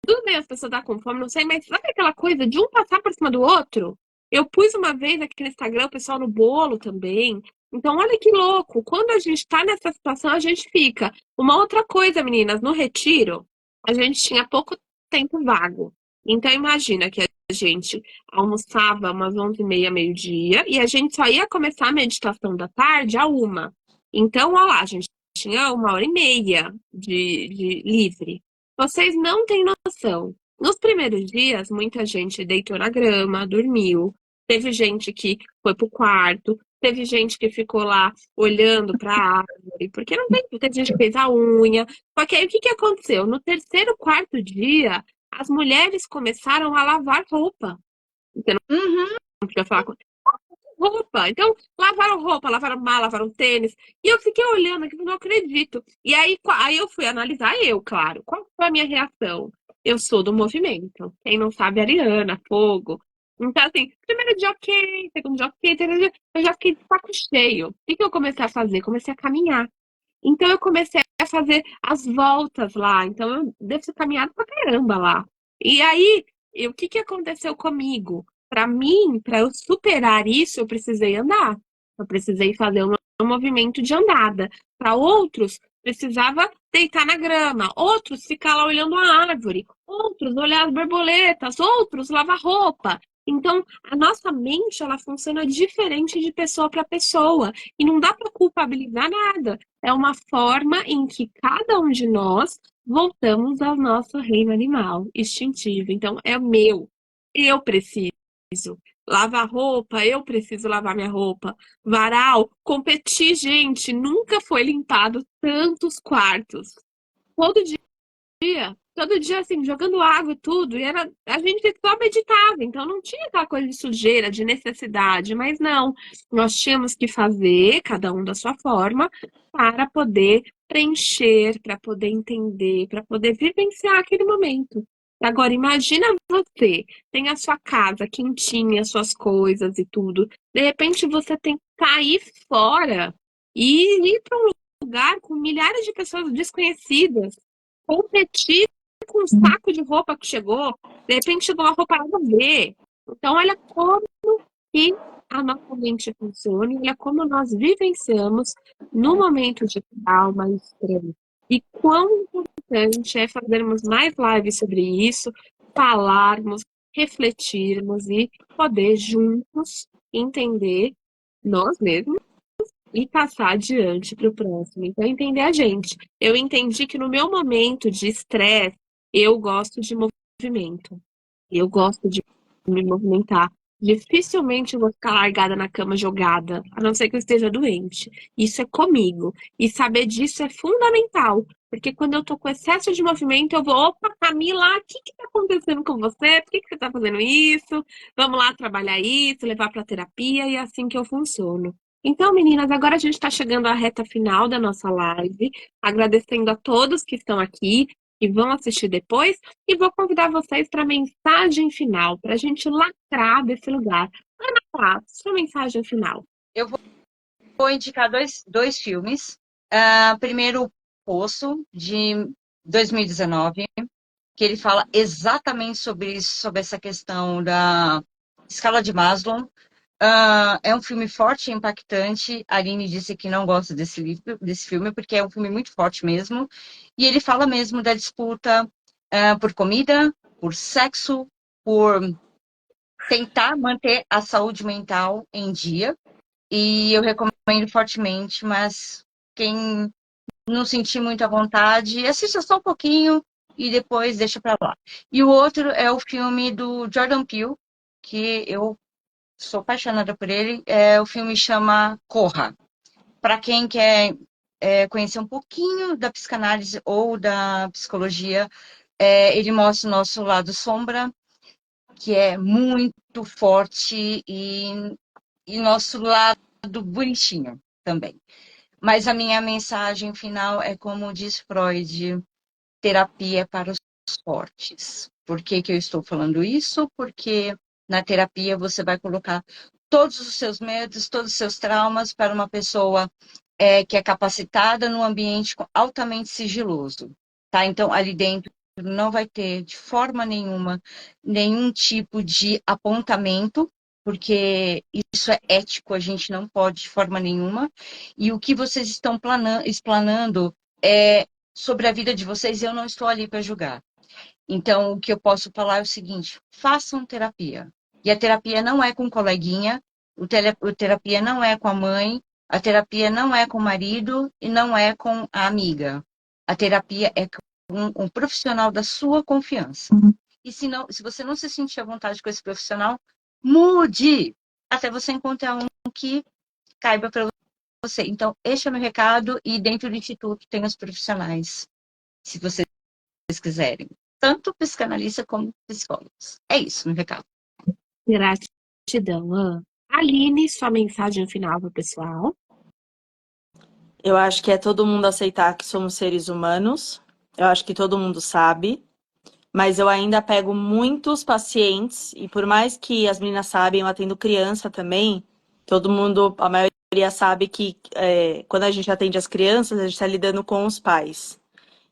tudo bem, as pessoas estão com fome, não sei, mas sabe aquela coisa de um passar por cima do outro? Eu pus uma vez aqui no Instagram o pessoal no bolo também. Então, olha que louco. Quando a gente tá nessa situação, a gente fica. Uma outra coisa, meninas, no retiro, a gente tinha pouco tempo vago. Então, imagina que a gente almoçava umas 11h30, meio-dia, e a gente só ia começar a meditação da tarde à 1h. Então, olha lá, a gente tinha 1h30 de livre. Vocês não têm noção. Nos primeiros dias, muita gente deitou na grama, dormiu. Teve gente que foi pro quarto. Teve gente que ficou lá olhando para a árvore, porque não tem. Teve gente que fez a unha. Só que aí o que que aconteceu? No terceiro, quarto dia, as mulheres começaram a lavar roupa. Você não Uhum. podia falar com roupa. Então, lavaram roupa, lavaram mala, lavaram tênis. E eu fiquei olhando aqui, não acredito. E aí, aí eu fui analisar claro. Qual foi a minha reação? Eu sou do movimento. Quem não sabe, Ariana, fogo. Então, assim, primeiro dia ok, segundo dia ok, terceiro dia, eu já fiquei de saco cheio. O que que eu comecei a fazer? Comecei a caminhar. Então eu comecei a fazer as voltas lá. Então eu devo ter caminhado pra caramba lá. E aí, o que que aconteceu comigo? Para mim, para eu superar isso, eu precisei andar. Eu precisei fazer um movimento de andada. Para outros, precisava deitar na grama. Outros, ficar lá olhando a árvore. Outros, olhar as borboletas. Outros, lavar roupa. Então, a nossa mente, ela funciona diferente de pessoa para pessoa. E não dá para culpabilizar nada. É uma forma em que cada um de nós voltamos ao nosso reino animal, instintivo. Então, é meu. Eu preciso lavar roupa, eu preciso lavar minha roupa. Varal, competir, gente, nunca foi limpado tantos quartos. Todo todo dia assim, jogando água e tudo, e era, a gente só meditava, então não tinha aquela coisa de sujeira, de necessidade, mas não, nós tínhamos que fazer, cada um da sua forma, para poder preencher, para poder entender, para poder vivenciar aquele momento. Agora, imagina você, tem a sua casa quentinha, suas coisas e tudo, de repente você tem que sair fora e ir para um lugar com milhares de pessoas desconhecidas, competir com um saco de roupa que chegou, de repente chegou uma roupa nada a ver. Então, olha como que a nossa mente funciona e olha como nós vivenciamos no momento de calma e estresse. E quão importante é fazermos mais lives sobre isso, falarmos, refletirmos e poder juntos entender nós mesmos e passar adiante para o próximo. Então, entender a gente. Eu entendi que no meu momento de estresse, eu gosto de movimento. Eu gosto de me movimentar. Dificilmente eu vou ficar largada na cama jogada, a não ser que eu esteja doente. Isso é comigo. E saber disso é fundamental. Porque quando eu tô com excesso de movimento, eu vou, opa, Camila, o que que tá acontecendo com você? Por que que você tá fazendo isso? Vamos lá trabalhar isso, levar para terapia, e é assim que eu funciono. Então, meninas, agora a gente está chegando à reta final da nossa live, agradecendo a todos que estão aqui e vão assistir depois, e vou convidar vocês para a mensagem final, para a gente lacrar desse lugar. Ana Flá, sua mensagem final. Eu vou indicar dois filmes. Primeiro, O Poço, de 2019, que ele fala exatamente sobre isso, sobre essa questão da escala de Maslow. É um filme forte e impactante. A Aline disse que não gosta desse filme, porque é um filme muito forte mesmo. E ele fala mesmo da disputa por comida, por sexo, por tentar manter a saúde mental em dia. E eu recomendo fortemente, mas quem não sentir muita vontade, assista só um pouquinho e depois deixa pra lá. E o outro é o filme do Jordan Peele, que eu sou apaixonada por ele. O filme chama Corra. Para quem quer conhecer um pouquinho da psicanálise ou da psicologia, ele mostra o nosso lado sombra, que é muito forte, e nosso lado bonitinho também. Mas a minha mensagem final é como diz Freud, terapia é para os fortes. Por que que eu estou falando isso? Porque Na terapia, você vai colocar todos os seus medos, todos os seus traumas para uma pessoa que é capacitada num ambiente altamente sigiloso, tá? Então, ali dentro não vai ter, de forma nenhuma, nenhum tipo de apontamento, porque isso é ético, a gente não pode de forma nenhuma. E o que vocês estão explanando é sobre a vida de vocês, eu não estou ali para julgar. Então, o que eu posso falar é o seguinte: façam terapia. E a terapia não é com coleguinha, a terapia não é com a mãe, a terapia não é com o marido e não é com a amiga. A terapia é com um profissional da sua confiança. E se você não se sentir à vontade com esse profissional, mude até você encontrar um que caiba para você. Então, este é o meu recado, e dentro do Instituto tem os profissionais, se vocês quiserem. Tanto psicanalista como psicólogos. É isso, meu recado. Gratidão, Ana. Aline, sua mensagem final para o pessoal. Eu acho que é todo mundo aceitar que somos seres humanos. Eu acho que todo mundo sabe. Mas eu ainda pego muitos pacientes, e por mais que as meninas sabem, eu atendo criança também, todo mundo, a maioria sabe que quando a gente atende as crianças, a gente está lidando com os pais.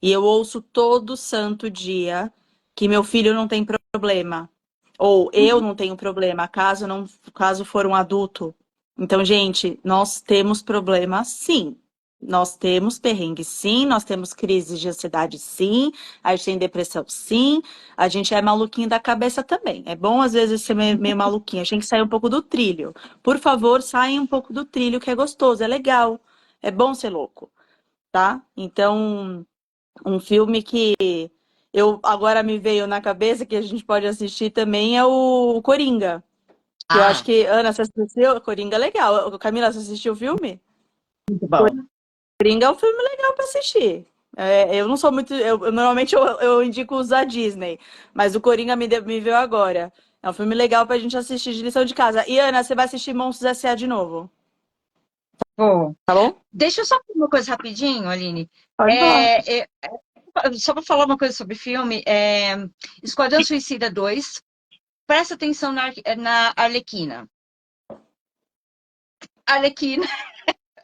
E eu ouço todo santo dia que meu filho não tem problema. Ou eu não tenho problema, caso for um adulto. Então, gente, nós temos problema sim. Nós temos perrengue sim, nós temos crises de ansiedade sim, a gente tem depressão sim, a gente é maluquinho da cabeça também. É bom às vezes ser meio maluquinho, a gente tem que sair um pouco do trilho. Por favor, saiam um pouco do trilho, que é gostoso, é legal. É bom ser louco, tá? Então, um filme que eu agora me veio na cabeça que a gente pode assistir também é o Coringa. Que eu acho que, Ana, você assistiu? Coringa é legal. Camila, você assistiu o filme? Muito bom. Coringa é um filme legal para assistir. Eu não sou muito. Normalmente eu indico os da Disney, mas o Coringa me veio agora. É um filme legal pra gente assistir de lição de casa. E, Ana, você vai assistir Monstros S.A. de novo, Bom, tá bom? deixa eu só falar uma coisa rapidinho, Aline. Pode falar. Só para falar uma coisa sobre filme, Esquadrão Suicida 2, presta atenção na Arlequina. Arlequina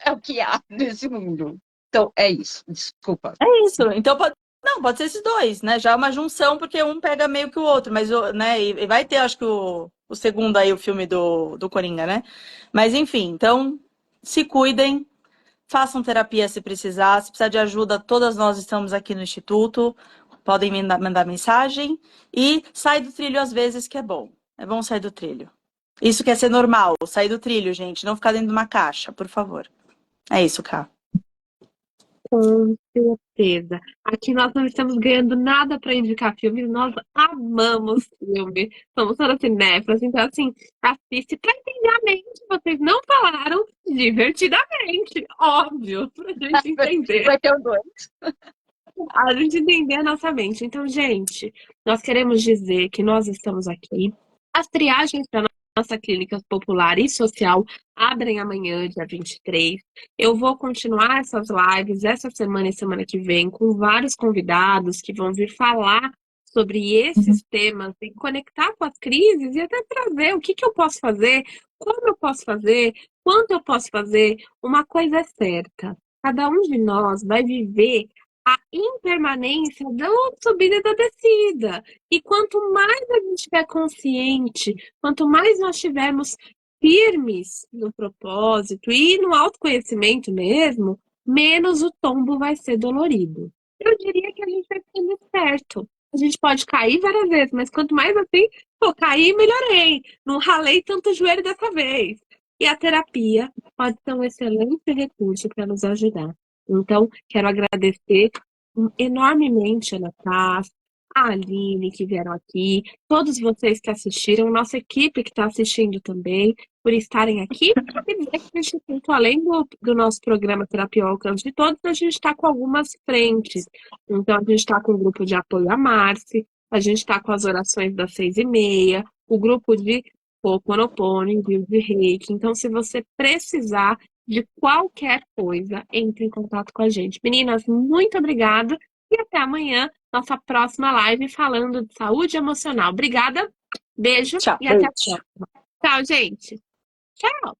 é o que há nesse mundo. Então, é isso. Desculpa. É isso. Então, pode ser esses dois, né? Já é uma junção, porque um pega meio que o outro, mas, né? E vai ter, acho que, o segundo aí, o filme do Coringa, né? Mas, enfim, então, se cuidem, façam terapia se precisar. Se precisar de ajuda, todas nós estamos aqui no Instituto. Podem mandar mensagem. E sai do trilho às vezes, que é bom. É bom sair do trilho. Isso quer ser normal, sair do trilho, gente. Não ficar dentro de uma caixa, por favor. É isso, Cá. Com certeza. Aqui nós não estamos ganhando nada para indicar filmes, nós amamos filme. Somos todas cinéfilas, então assim, assiste para entender a mente. Vocês não falaram divertidamente, óbvio, pra gente entender. Vai ter o 2. A gente entender a nossa mente. Então, gente, nós queremos dizer que nós estamos aqui. As triagens para nossa clínica popular e social abrem amanhã, dia 23. Eu vou continuar essas lives essa semana e semana que vem com vários convidados que vão vir falar sobre esses temas e conectar com as crises e até trazer o que eu posso fazer, como eu posso fazer, quanto eu posso fazer. Uma coisa é certa, cada um de nós vai viver a impermanência da subida e da descida. E quanto mais a gente estiver consciente, quanto mais nós estivermos firmes no propósito e no autoconhecimento mesmo, menos o tombo vai ser dolorido. Eu diria que a gente vai ficando esperto. A gente pode cair várias vezes, mas quanto mais assim, pô, caí, melhorei. Não ralei tanto o joelho dessa vez. E a terapia pode ser um excelente recurso para nos ajudar. Então, quero agradecer enormemente a Ana Paz, a Aline, que vieram aqui, todos vocês que assistiram, nossa equipe que está assistindo também, por estarem aqui. E dizer que o Instituto, além do nosso programa Terapia ao Alcance de Todos, a gente está com algumas frentes. Então, a gente está com o grupo de apoio à Marci, a gente está com as orações das 6h30, o grupo de Ho'oponopono, envio de reiki. Então, se você precisar de qualquer coisa, entre em contato com a gente. Meninas, muito obrigada e até amanhã, nossa próxima live falando de saúde emocional. Obrigada, Beijo Tchau. e até a Beijo. próxima. Tchau, gente. Tchau.